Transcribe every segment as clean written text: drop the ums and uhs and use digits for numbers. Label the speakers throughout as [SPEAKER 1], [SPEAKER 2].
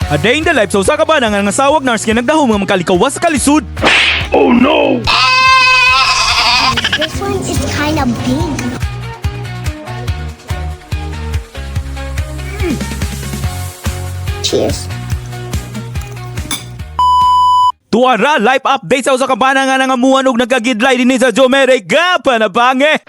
[SPEAKER 1] A day in the life sa usa ka bana nga nasawag nurse kay nagdahom nga magkalikawas sa kalisud.
[SPEAKER 2] Oh no!
[SPEAKER 3] This one is kind of big. Cheers.
[SPEAKER 1] Tuara live update sa usa ka bana nga nangamuhan og nagagidlay dinhi sa jumerica panabange.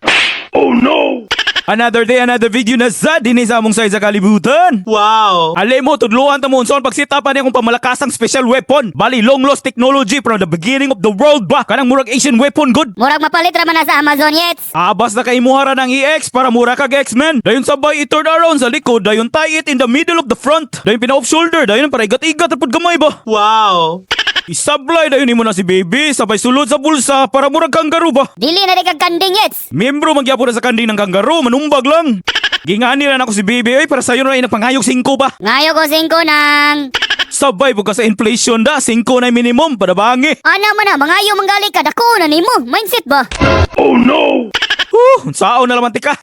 [SPEAKER 2] Oh no!
[SPEAKER 1] Another day, another video na sa dinhi sa among side sa kalibutan.
[SPEAKER 4] Wow!
[SPEAKER 1] Alay mo, tudluan ta mo unsaon pagsitapan niya kung pamalakasang special weapon. Bali, long lost technology from the beginning of the world ba? Kanang murag Asian weapon good.
[SPEAKER 3] Murag mapalit raman na sa Amazon yets.
[SPEAKER 1] Abas na kay imuhara ng EX para mura kag X-Men. Dayon sabay i-turn around sa likod, dayon tie it in the middle of the front. Dayon pina-off shoulder, dayon para igat-igat tapod gamay ba?
[SPEAKER 4] Wow!
[SPEAKER 1] Isablay dayon imo na si baby, sabay sulod sa bulsa para murag kangaroo ba?
[SPEAKER 3] Dili na di kag kanding yets.
[SPEAKER 1] Membro magyapon na sa kanding ng kangaroo, manumbag lang. Gingani na ako si baby, ay para sayo na inapangayog 5 ba?
[SPEAKER 3] Ngayo ko 5 nang.
[SPEAKER 1] Sabay po ka sa inflation da, 5 na minimum, padabangi.
[SPEAKER 3] Ana man na, mangayo manggali ka, dako na nimo. Mindset ba?
[SPEAKER 2] Oh no!
[SPEAKER 1] Sao na naman tika.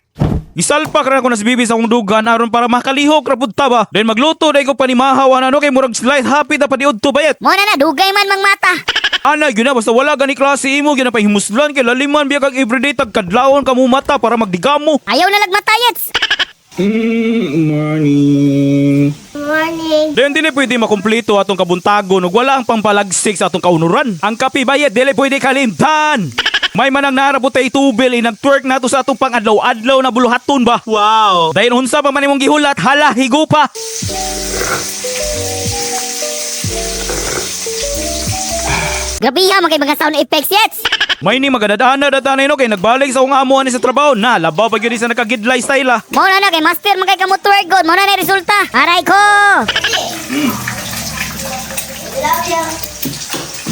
[SPEAKER 1] Gisalpak ra ko na si Bibi sa akong dugan aron para makalihok ra pud ta ba. Then magluto dai ko panimahawan ano kay murag slice happy ta padiud to bayat.
[SPEAKER 3] Mo na dugay man mang mata.
[SPEAKER 1] Ana gyud na basta wala gani klase imo gyud na pahimuslan kay laliman biya kag everyday tag kadlawon kamo mata para magdigamo.
[SPEAKER 3] Ayaw na lagmata yets.
[SPEAKER 2] Morning.
[SPEAKER 3] Morning.
[SPEAKER 1] Then dili pwede makumpleto atong kabuntagon ug wala ang pampalagsik sa atong kaunuran. Ang kape bayat dili pwede kalimtan. May manang narabot ay tubil nag-twerk nato sa atong pang-adlaw-adlaw na buluhaton ba?
[SPEAKER 4] Wow!
[SPEAKER 1] Dayon unsa pa man imong gihulat, hala higo pa.
[SPEAKER 3] Grabiha man kay mga sound effects yets.
[SPEAKER 1] May ni magadadana no kay nagbalik sa akong amo ani sa trabaho na labaw pa gyud sa nakagidlay style ah.
[SPEAKER 3] Mo na kay master man kay kamo twerk god. Mo na resulta. Aray ko.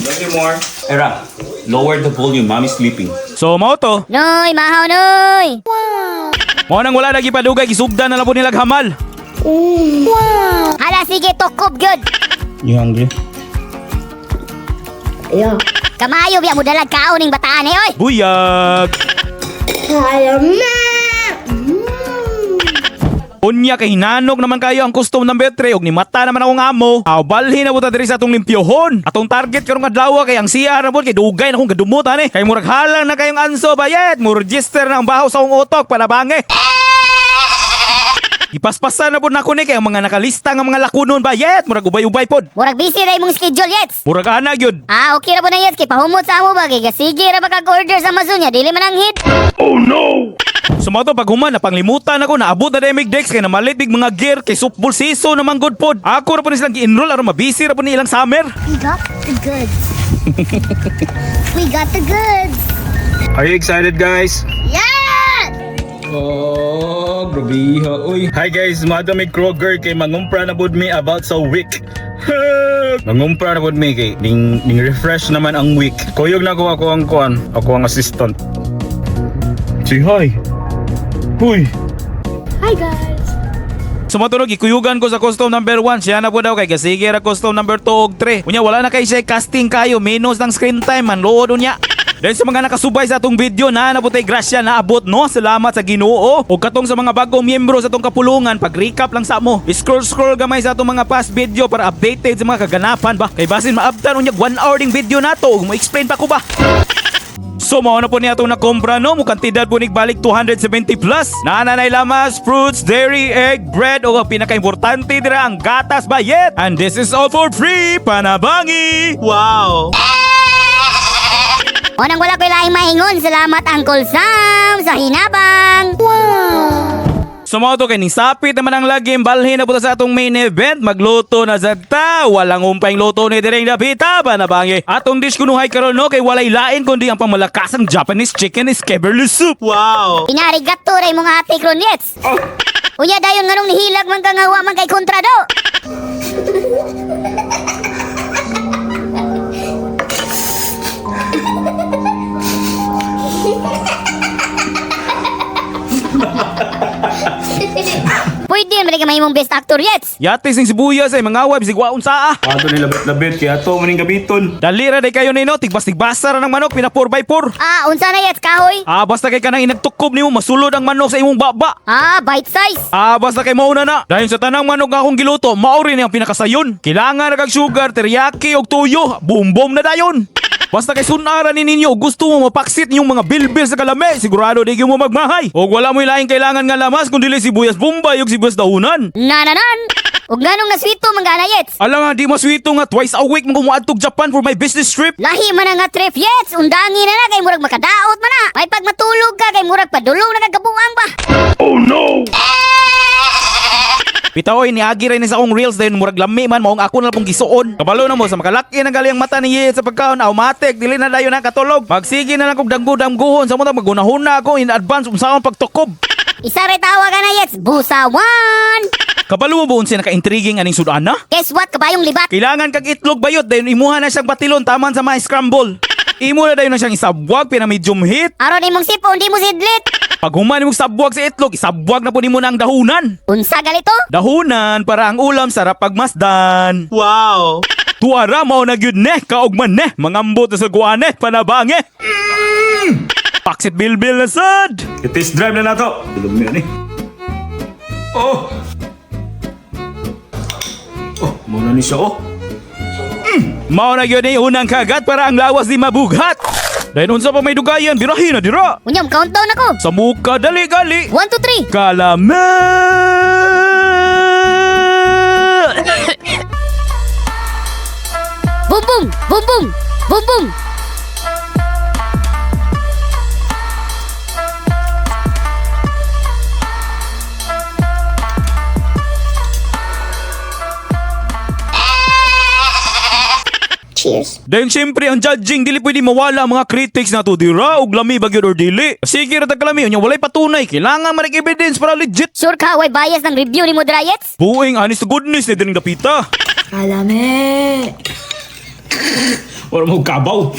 [SPEAKER 2] Love you more. Era, lower the volume. Mommy's sleeping.
[SPEAKER 1] So mao to.
[SPEAKER 3] Noy, mahaw noy.
[SPEAKER 1] Mao nang wala lagi padugay gisugdan na lang po nilag hamal.
[SPEAKER 3] Hala sige tukob good.
[SPEAKER 2] You hungry?
[SPEAKER 3] Yeah. Kamayo biya mo dalag kaon ning bataan oy.
[SPEAKER 1] Buyag. Unya kay hinanog naman kayo ang custom number 3 og ni mata naman akong amo. Aw balhin na buta diri sa atong limpyohon. Atong target karong adlaw kay ang CR na kay dugay na akong gadumutan kay murag halang na kayong anso bayet. Mo register na ang baho sa akong utok para bangi. Ipaspasan na po na ko ni kay ang mga nakalista nga mga lakunon bayet. Murag ubay-ubay pod.
[SPEAKER 3] Murag busy ra imong schedule yets.
[SPEAKER 1] Murag ana gyud.
[SPEAKER 3] Okay ra po na yets kay pahumot sa amo ba kay sige ra ba kag order sa Amazon niya dili man ang hit.
[SPEAKER 2] Oh no!
[SPEAKER 1] Sumato pag human na panglimutan ako na abot na demig decks kay namalit big mga gear kay football season naman good pod. Ako ra po ni silang gi-enroll aron mabisi ra po ni ilang summer.
[SPEAKER 3] We got the goods. We got the goods.
[SPEAKER 2] Are you excited, guys?
[SPEAKER 3] Yeah!
[SPEAKER 2] Oh, grabe ha. Uy. Hi guys, madam Kroger kay mangumpra na bud mi about sa week. Mangumpra na bud mi kay ning refresh naman ang week. Kuyog na ako ang kuan, ako ang assistant. Say hi. Huy.
[SPEAKER 3] Hi guys.
[SPEAKER 1] Sumatunog ikuyugan ko sa custom number 1. Siya na po daw kay kasige ra custom number 2 ug 3. Unya wala na kay siya casting kayo minus ng screen time man load unya. Dahil sa mga nakasubay sa atong video na naputay grasya na abot no. Salamat sa Ginoo. Ug katong sa mga bagong miyembro sa atong kapulungan pag-recap lang sa mo. Scroll gamay sa atong mga past video para updated sa mga kaganapan ba. Kay basin maabtan unya 1 hour ding video nato ug mo explain pa ko ba. So mao na po niya itong nakompra no. Mukang tidad po balik 270 plus. Nananay lamas, fruits, dairy, egg, bread o pinaka-importante dira ang gatas bayet. And this is all for free. Panabangi!
[SPEAKER 4] Wow!
[SPEAKER 3] O nang wala ko laing maingon, salamat Uncle Sam sa hinabang. Wow.
[SPEAKER 1] So mao to kay ning sapit naman ang lagim balhin na po sa atong main event. Magluto na zadta. Walang umpayng luto ni direng dapita Panabangi. Atong dish kunuhay karon no kay walay lain kundi ang pamalakasang Japanese chicken skeberlu soup.
[SPEAKER 4] Wow!
[SPEAKER 3] Inarigato ray mong ate kronets. Unya dayon nganong nihilag man ka nga wa man kay kontrado. Pwede gali ka mahimong best actor yet.
[SPEAKER 1] Yate sing sibuyas ay mga web sigwaon saa.
[SPEAKER 2] Ato ni labit-labit kaya to maning gabiton.
[SPEAKER 1] Dali ra day kayo nino, tigbas-tigbasa ra ng manok pina 4x4.
[SPEAKER 3] Unsa na yet kahoy?
[SPEAKER 1] Basta kay kanang inagtukob nimo masulod ang manok sa imong baba.
[SPEAKER 3] Bite size.
[SPEAKER 1] Basta kay mauna na. Dahil sa tanang manok nga akong giluto, mao rin ang pinakasayon. Kailangan na kag sugar, teriyaki og tuyo, boom na dayon. Basta kay sunaran ni ninyo, gusto mo mapaksit yung mga bilbil sa kalame, sigurado di mo magmahay. O wala mo ilaing kailangan nga lamas kundi sibuyas bombay ug sibuyas dahunan.
[SPEAKER 3] Nananan. Ug nganong naswito manggana yet.
[SPEAKER 1] Ala nga di maswito nga twice a week mo kumuadtog Japan for my business trip.
[SPEAKER 3] Lahi man nga trip yet. Undangi na kay murag makadaot man na. May pag matulog ka kay murag padulong na kagabuang ba.
[SPEAKER 2] Oh no!
[SPEAKER 1] Bitaw ni agi rin sa akong reels dahil murag lami man maong ako na pong gisuon. Kabalo na mo sa makalaki na gali ang mata ni Yet sa pagkaon automatic dili na dayon na katulog. Magsige na lang kog danggo-dangguhon sa mo magunahuna ako in advance unsa akong pagtukob.
[SPEAKER 3] Isa rin tawa ka na yet. Busawan.
[SPEAKER 1] Kabalo mo buon siya naka-intriguing aning sudana?
[SPEAKER 3] Guess what? Kabayong libat.
[SPEAKER 1] Kailangan kag itlog bayot dahil imuha na siyang batilon taman sa mga scramble. Imo na dayon na siyang isabwag pina medium heat.
[SPEAKER 3] Aron imong sipon di mo sidlit.
[SPEAKER 1] Pag human mo sabwag sa itlog, isabwag na po nimo na ang dahunan.
[SPEAKER 3] Unsa galito?
[SPEAKER 1] Dahunan para ang ulam sarap pagmasdan. Wow! Tuara mao na gyud ne kaugman ne mangambot sa guane panabange. Paksit bilbil na sad.
[SPEAKER 2] I-test drive na nato. Dulog na ni. Oh! Oh, muna ni siya oh.
[SPEAKER 1] Mao na gyud ni unang kagat para ang lawas di mabughat. Dahil unsa pa may dugayan, birahin na dira.
[SPEAKER 3] Unyam, countdown ako.
[SPEAKER 1] Sa muka, dali-gali.
[SPEAKER 3] 1, 2, 3.
[SPEAKER 1] Kalame!
[SPEAKER 3] Boom, boom, boom, boom, boom, boom. Cheers.
[SPEAKER 1] Dahil siyempre ang judging dili pwede mawala ang mga critics na to dira og lami bagyod or dili. Sige ra taglami unya walay patunay, kailangan marig evidence para legit.
[SPEAKER 3] Sure ka, way bias ng review ni mo Drayets?
[SPEAKER 1] Buing honest to goodness ni dining dapita.
[SPEAKER 4] Alame.
[SPEAKER 2] Wala mo kabaw.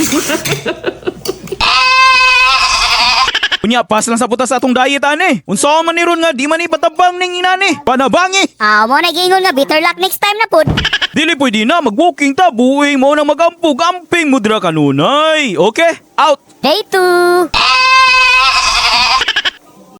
[SPEAKER 1] Unya pas lang sa putas sa atong diet ani. Unsa man ni ron nga di man ipatabang ning inani. Panabangi.
[SPEAKER 3] Mo na giingon nga better luck next time na pod.
[SPEAKER 1] Dili pwede na mag-walking ta buing mo na magampog amping mudra kanunay. Okay? Out.
[SPEAKER 3] Day 2.